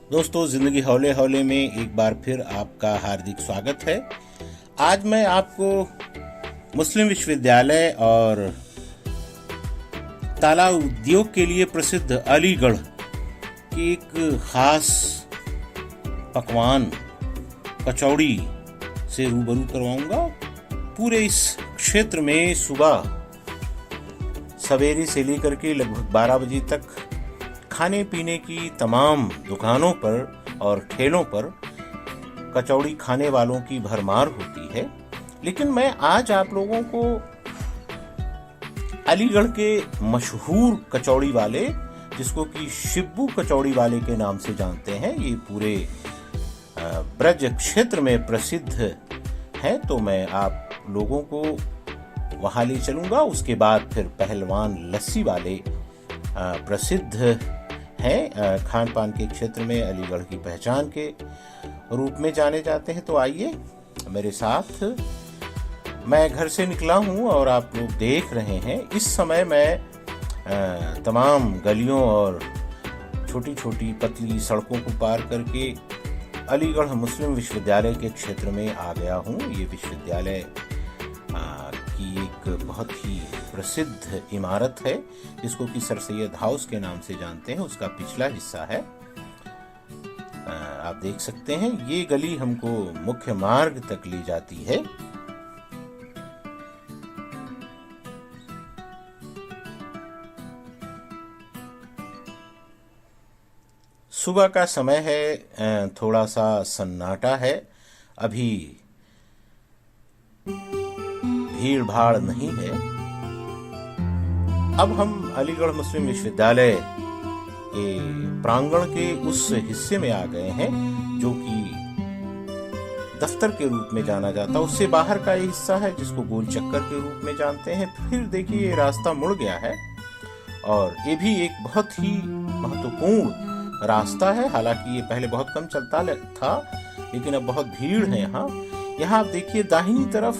दोस्तों, जिंदगी हौले हौले में एक बार फिर आपका हार्दिक स्वागत है। आज मैं आपको मुस्लिम विश्वविद्यालय और ताला उद्योग के लिए प्रसिद्ध अलीगढ़ की एक खास पकवान कचौड़ी से रूबरू करवाऊंगा। पूरे इस क्षेत्र में सुबह सवेरे से लेकर के लगभग 12 बजे तक खाने पीने की तमाम दुकानों पर और ठेलों पर कचौड़ी खाने वालों की भरमार होती है। लेकिन मैं आज आप लोगों को अलीगढ़ के मशहूर कचौड़ी वाले, जिसको कि शिब्बू कचौड़ी वाले के नाम से जानते हैं, ये पूरे ब्रज क्षेत्र में प्रसिद्ध है, तो मैं आप लोगों को वहां ले चलूंगा। उसके बाद फिर पहलवान लस्सी वाले प्रसिद्ध हैं, खान पान के क्षेत्र में अलीगढ़ की पहचान के रूप में जाने जाते हैं। तो आइए मेरे साथ। मैं घर से निकला हूं और आप लोग देख रहे हैं इस समय मैं तमाम गलियों और छोटी छोटी पतली सड़कों को पार करके अलीगढ़ मुस्लिम विश्वविद्यालय के क्षेत्र में आ गया हूं। ये विश्वविद्यालय की एक बहुत ही प्रसिद्ध इमारत है, जिसको कि सर सैयद हाउस के नाम से जानते हैं। उसका पिछला हिस्सा है, आप देख सकते हैं। ये गली हमको मुख्य मार्ग तक ले जाती है। सुबह का समय है, थोड़ा सा सन्नाटा है, अभी भीड़ भाड़ नहीं है। अब हम अलीगढ़ मुस्लिम विश्वविद्यालय के प्रांगण के उस हिस्से में आ गए हैं जो कि दफ्तर के रूप में जाना जाता है। उससे बाहर का ये हिस्सा है जिसको गोल चक्कर के रूप में जानते हैं। फिर देखिए ये रास्ता मुड़ गया है और ये भी एक बहुत ही महत्वपूर्ण रास्ता है। हालांकि ये पहले बहुत कम चलता था, लेकिन अब बहुत भीड़ है यहाँ। यहाँ आप देखिए दाहिनी तरफ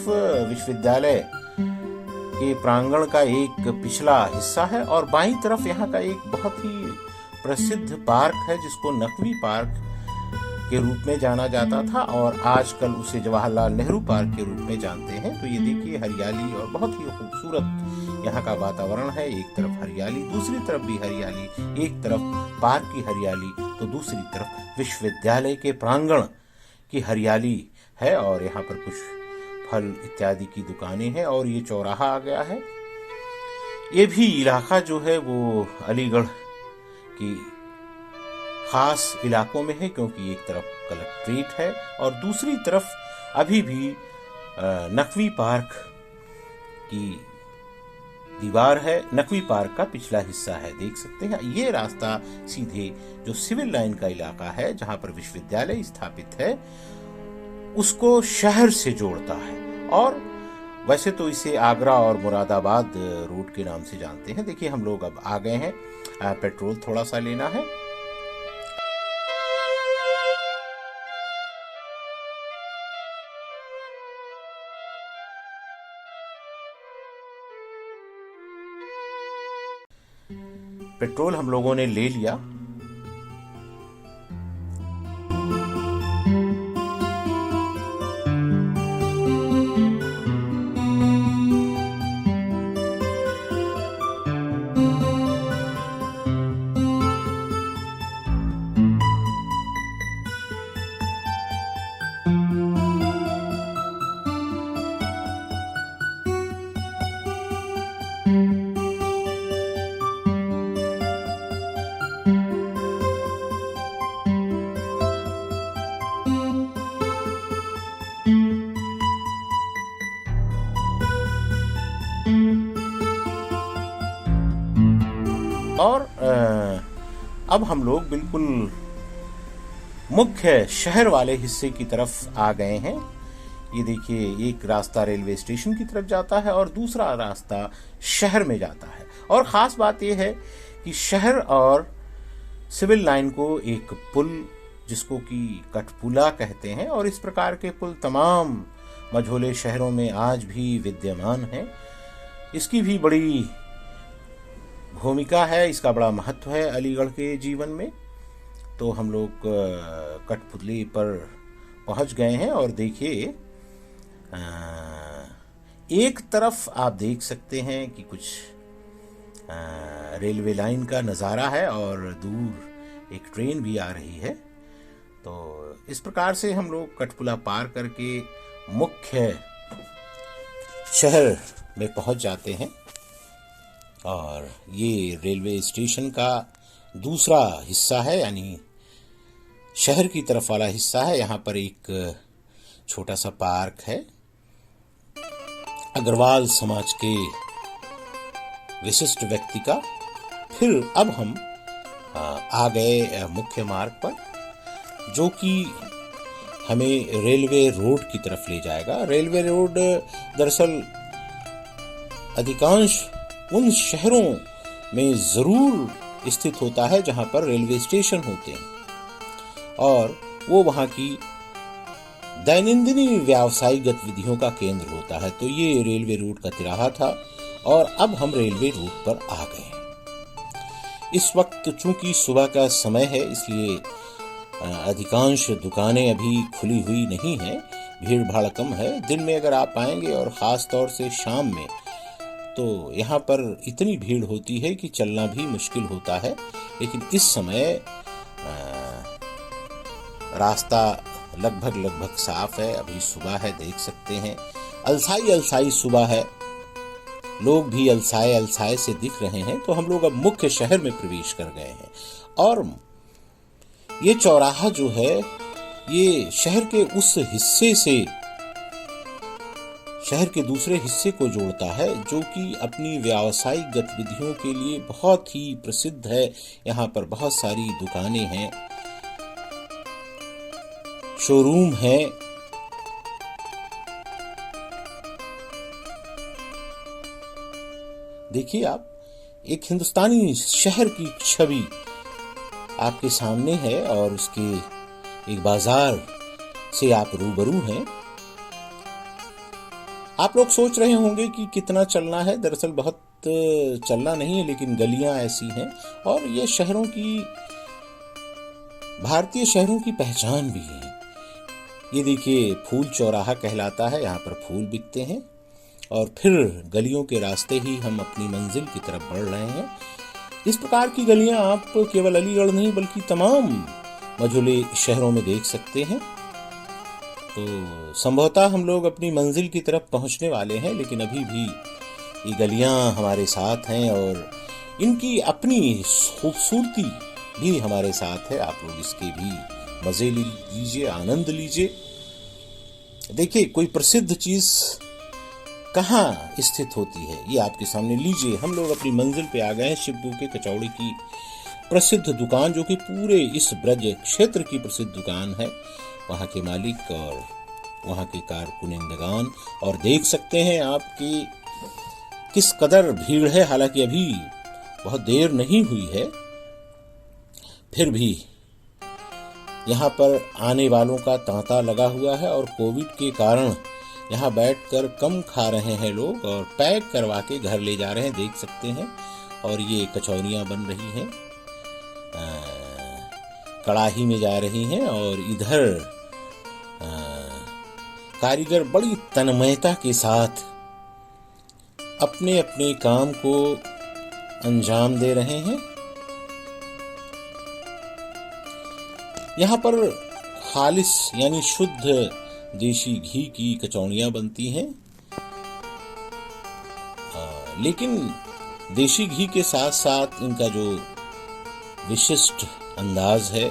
विश्वविद्यालय के प्रांगण का एक पिछला हिस्सा है और बाईं तरफ यहाँ का एक बहुत ही प्रसिद्ध पार्क है जिसको नकवी पार्क के रूप में जाना जाता था और आजकल उसे जवाहरलाल नेहरू पार्क के रूप में जानते हैं। तो ये देखिए हरियाली और बहुत ही खूबसूरत यहाँ का वातावरण है। एक तरफ हरियाली, दूसरी तरफ भी हरियाली। एक तरफ पार्क की हरियाली तो दूसरी तरफ विश्वविद्यालय के प्रांगण की हरियाली है। और यहाँ पर कुछ फल इत्यादि की दुकानें हैं और ये चौराहा आ गया है। ये भी इलाका जो है वो अलीगढ़ की खास इलाकों में है, क्योंकि एक तरफ कलेक्ट्रेट है और दूसरी तरफ अभी भी नकवी पार्क की दीवार है। नकवी पार्क का पिछला हिस्सा है, देख सकते हैं। ये रास्ता सीधे जो सिविल लाइन का इलाका है जहां पर विश्वविद्यालय स्थापित है उसको शहर से जोड़ता है। और वैसे तो इसे आगरा और मुरादाबाद रोड के नाम से जानते हैं। देखिए हम लोग अब आ गए हैं, पेट्रोल थोड़ा सा लेना है। पेट्रोल हम लोगों ने ले लिया। और अब हम लोग बिल्कुल मुख्य शहर वाले हिस्से की तरफ आ गए हैं। ये देखिए एक रास्ता रेलवे स्टेशन की तरफ जाता है और दूसरा रास्ता शहर में जाता है। और ख़ास बात यह है कि शहर और सिविल लाइन को एक पुल, जिसको कि कठपुला कहते हैं, और इस प्रकार के पुल तमाम मझोले शहरों में आज भी विद्यमान हैं। इसकी भी बड़ी भूमिका है, इसका बड़ा महत्व है अलीगढ़ के जीवन में। तो हम लोग कठपुतली पर पहुंच गए हैं और देखिए एक तरफ आप देख सकते हैं कि कुछ रेलवे लाइन का नज़ारा है और दूर एक ट्रेन भी आ रही है। तो इस प्रकार से हम लोग कठपुला पार करके मुख्य शहर में पहुंच जाते हैं और ये रेलवे स्टेशन का दूसरा हिस्सा है, यानी शहर की तरफ वाला हिस्सा है। यहाँ पर एक छोटा सा पार्क है। अग्रवाल समाज के विशिष्ट व्यक्ति का। फिर अब हम आ गए मुख्य मार्ग पर, जो कि हमें रेलवे रोड की तरफ ले जाएगा। रेलवे रोड दरअसल अधिकांश उन शहरों में ज़रूर स्थित होता है जहां पर रेलवे स्टेशन होते हैं और वो वहां की दैनंदिनी व्यावसायिक गतिविधियों का केंद्र होता है। तो ये रेलवे रूट का तिराहा था और अब हम रेलवे रूट पर आ गए हैं। इस वक्त चूंकि सुबह का समय है, इसलिए अधिकांश दुकानें अभी खुली हुई नहीं हैं, भीड़ भाड़ कम है। दिन में अगर आप आएंगे और ख़ास तौर से शाम में, तो यहाँ पर इतनी भीड़ होती है कि चलना भी मुश्किल होता है। लेकिन इस समय रास्ता लगभग साफ है। अभी सुबह है, देख सकते हैं। अलसाई सुबह है, लोग भी अलसाए से दिख रहे हैं। तो हम लोग अब मुख्य शहर में प्रवेश कर गए हैं और ये चौराहा जो है ये शहर के उस हिस्से से शहर के दूसरे हिस्से को जोड़ता है, जो कि अपनी व्यावसायिक गतिविधियों के लिए बहुत ही प्रसिद्ध है। यहाँ पर बहुत सारी दुकानें हैं, शोरूम है। देखिए आप, एक हिंदुस्तानी शहर की छवि आपके सामने है और उसके एक बाजार से आप रूबरू हैं। आप लोग सोच रहे होंगे कि कितना चलना है। दरअसल बहुत चलना नहीं है, लेकिन गलियां ऐसी हैं और ये शहरों की, भारतीय शहरों की पहचान भी है। ये देखिए, फूल चौराहा कहलाता है। यहाँ पर फूल बिकते हैं और फिर गलियों के रास्ते ही हम अपनी मंजिल की तरफ बढ़ रहे हैं। इस प्रकार की गलियां आप केवल अलीगढ़ नहीं बल्कि तमाम मझोले शहरों में देख सकते हैं। तो संभवतः हम लोग अपनी मंजिल की तरफ पहुंचने वाले हैं, लेकिन अभी भी ये गलियां हमारे साथ हैं और इनकी अपनी खूबसूरती भी हमारे साथ है। आप लोग इसके भी मजे लीजिए, आनंद लीजिए। देखिए, कोई प्रसिद्ध चीज कहाँ स्थित होती है ये आपके सामने। लीजिए, हम लोग अपनी मंजिल पे आ गए हैं। शिबू के कचौड़ी की प्रसिद्ध दुकान, जो कि पूरे इस ब्रज क्षेत्र की प्रसिद्ध दुकान है। वहाँ के मालिक और वहाँ के कारकुनंदगान, और देख सकते हैं आप कि किस कदर भीड़ है। हालांकि अभी बहुत देर नहीं हुई है, फिर भी यहाँ पर आने वालों का तांता लगा हुआ है और कोविड के कारण यहाँ बैठकर कम खा रहे हैं लोग और पैक करवा के घर ले जा रहे हैं, देख सकते हैं। और ये कचौरियाँ बन रही हैं, कड़ाही में जा रही हैं और इधर कारीगर बड़ी तन्मयता के साथ अपने अपने काम को अंजाम दे रहे हैं। यहाँ पर खालिस यानी शुद्ध देशी घी की कचौड़ियाँ बनती हैं, लेकिन देशी घी के साथ साथ इनका जो विशिष्ट अंदाज है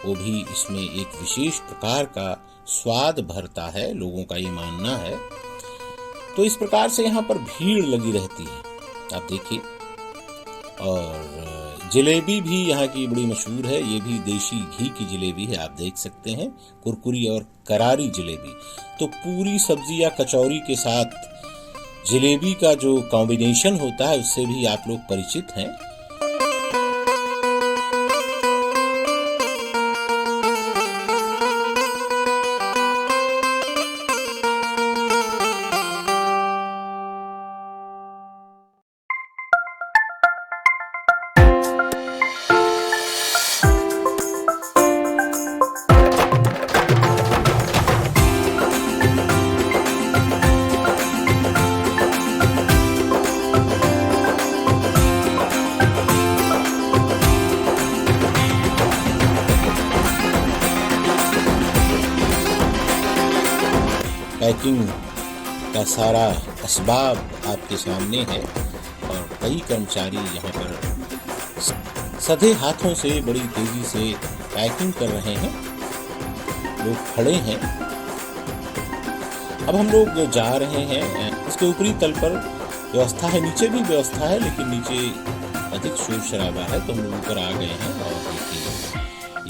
वो भी इसमें एक विशेष प्रकार का स्वाद भरता है, लोगों का ये मानना है। तो इस प्रकार से यहाँ पर भीड़ लगी रहती है, आप देखिए। और जलेबी भी यहाँ की बड़ी मशहूर है। ये भी देशी घी की जलेबी है, आप देख सकते हैं, कुरकुरी और करारी जलेबी। तो पूरी सब्जी या कचौरी के साथ जलेबी का जो कॉम्बिनेशन होता है उससे भी आप लोग परिचित हैं। पैकिंग का सारा असबाब आपके सामने है और कई कर्मचारी यहाँ पर सधे हाथों से बड़ी तेजी से पैकिंग कर रहे हैं। लोग खड़े हैं। अब हम लोग जा रहे हैं। इसके ऊपरी तल पर व्यवस्था है, नीचे भी व्यवस्था है, लेकिन नीचे अधिक शोर शराबा है, तो हम लोग ऊपर आ गए हैं और देखिए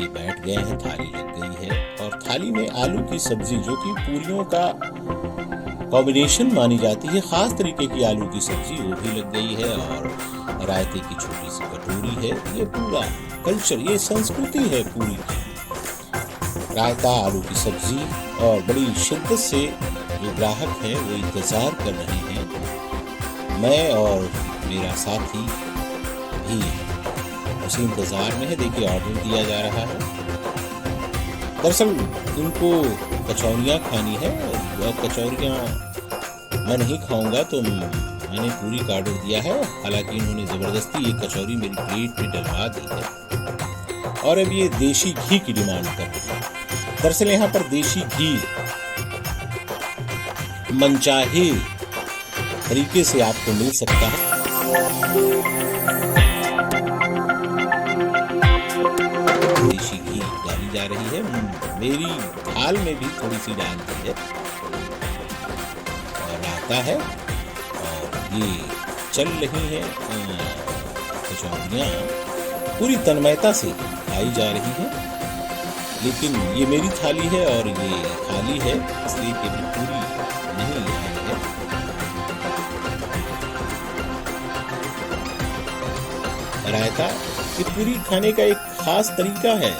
ये बैठ गए हैं, थाली लग गई है और थाली में आलू की सब्जी जो कि पूरियों का कॉम्बिनेशन मानी जाती है, खास तरीके की आलू की सब्जी वो भी लग गई है और रायते की छोटी सी कटोरी है। ये पूरा कल्चर, ये संस्कृति है पूरी की। रायता, आलू की सब्जी और बड़ी शिद्दत से जो ग्राहक हैं वो इंतजार कर रहे हैं। मैं और मेरा साथी भी उसी इंतजार में है। देखिए ऑर्डर दिया जा रहा है। दरअसल इनको कचौरियाँ खानी है और कचौरियाँ मैं नहीं खाऊंगा, तो मैंने पूरी का ऑर्डर दिया है। हालांकि इन्होंने ज़बरदस्ती एक कचौरी मेरी प्लेट में डलवा दी है और अब ये देशी घी की डिमांड कर रहे हैं। दरअसल यहाँ पर देशी घी मनचाहे तरीके से आपको मिल सकता है। देशी घी डाली जा रही है, मेरी थाल में भी थोड़ी सी डाल दी है और आता है और ये चल रही है कचौरियाँ पूरी तन्मयता से खाई जा रही है। लेकिन ये मेरी थाली है और ये खाली है, इसलिए केवल पूरी नहीं आई है। रायता, ये पूरी खाने का एक खास तरीका है।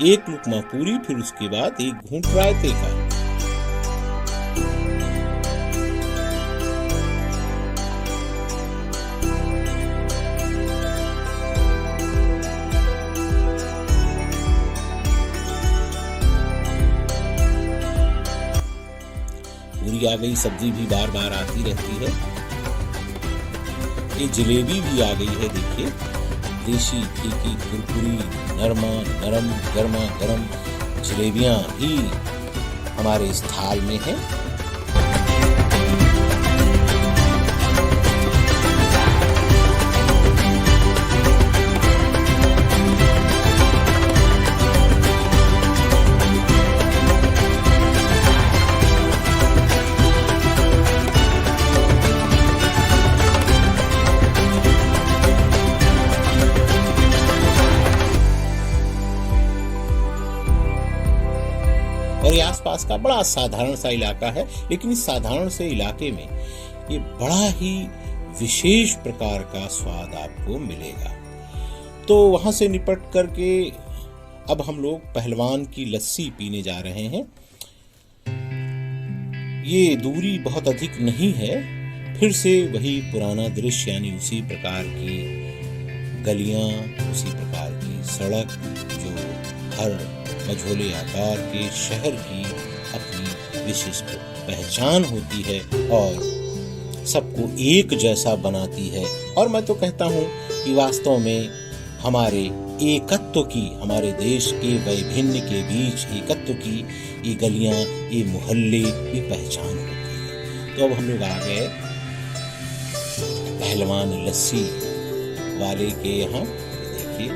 एक लुकमा पूरी, फिर उसके बाद एक घूंट रायते का। पूरी आ गई, सब्जी भी बार बार आती रहती है। ये जलेबी भी आ गई है। देखिए देशी घी की कुरकुरी नरम गर्मा गर्म जलेबियां भी हमारे इस थाल में है। और ये आसपास का बड़ा साधारण सा इलाका है, लेकिन इस साधारण से इलाके में ये बड़ा ही विशेष प्रकार का स्वाद आपको मिलेगा। तो वहां से निपट करके अब हम लोग पहलवान की लस्सी पीने जा रहे हैं। ये दूरी बहुत अधिक नहीं है। फिर से वही पुराना दृश्य, यानी उसी प्रकार की गलियां, उसी प्रकार की सड़क जो हर मझोले आकार के शहर की अपनी विशिष्ट पहचान होती है और सबको एक जैसा बनाती है। और मैं तो कहता हूँ कि वास्तव में हमारे एकत्व की, हमारे देश के वैभिन्न के बीच एकत्व की ये गलियां, ये मोहल्ले, ये पहचान होती है। तो अब हम लोग आ गए पहलवान लस्सी वाले के यहाँ। देखिए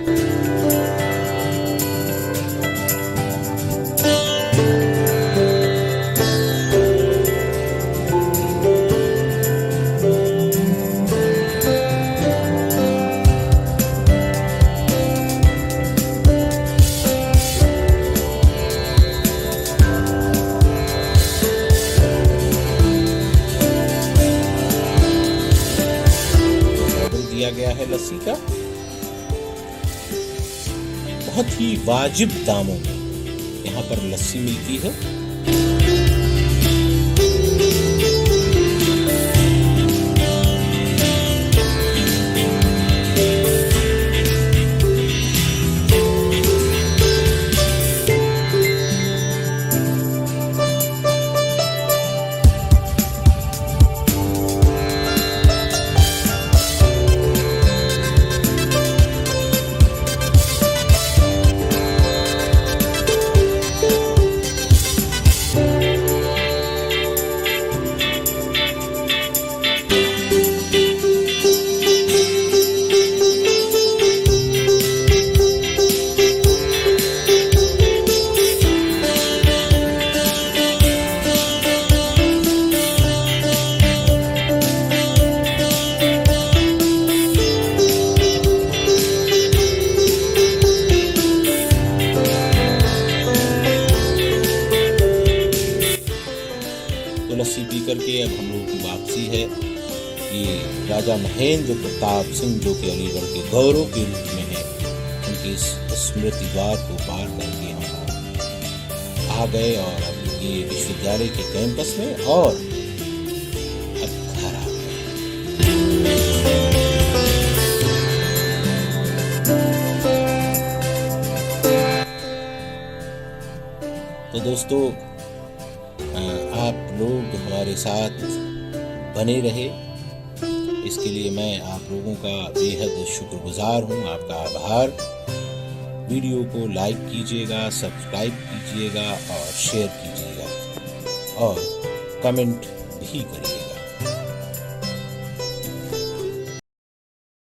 दिया गया है लस्सी का, बहुत ही वाजिब दामों में यहाँ पर लस्सी मिलती है। करके अब हम लोगों की वापसी है। ये राजा महेंद्र प्रताप सिंह जो कि अलीगढ़ के गौरव के रूप में है, उनके इस स्मृति द्वार को पार करके हम आ गए और अब ये विश्वविद्यालय के कैंपस में और अब घर आ गए। तो दोस्तों, आप लोग हमारे साथ बने रहे, इसके लिए मैं आप लोगों का बेहद शुक्रगुजार हूँ। आपका आभार। वीडियो को लाइक कीजिएगा, सब्सक्राइब कीजिएगा और शेयर कीजिएगा और कमेंट भी करिए।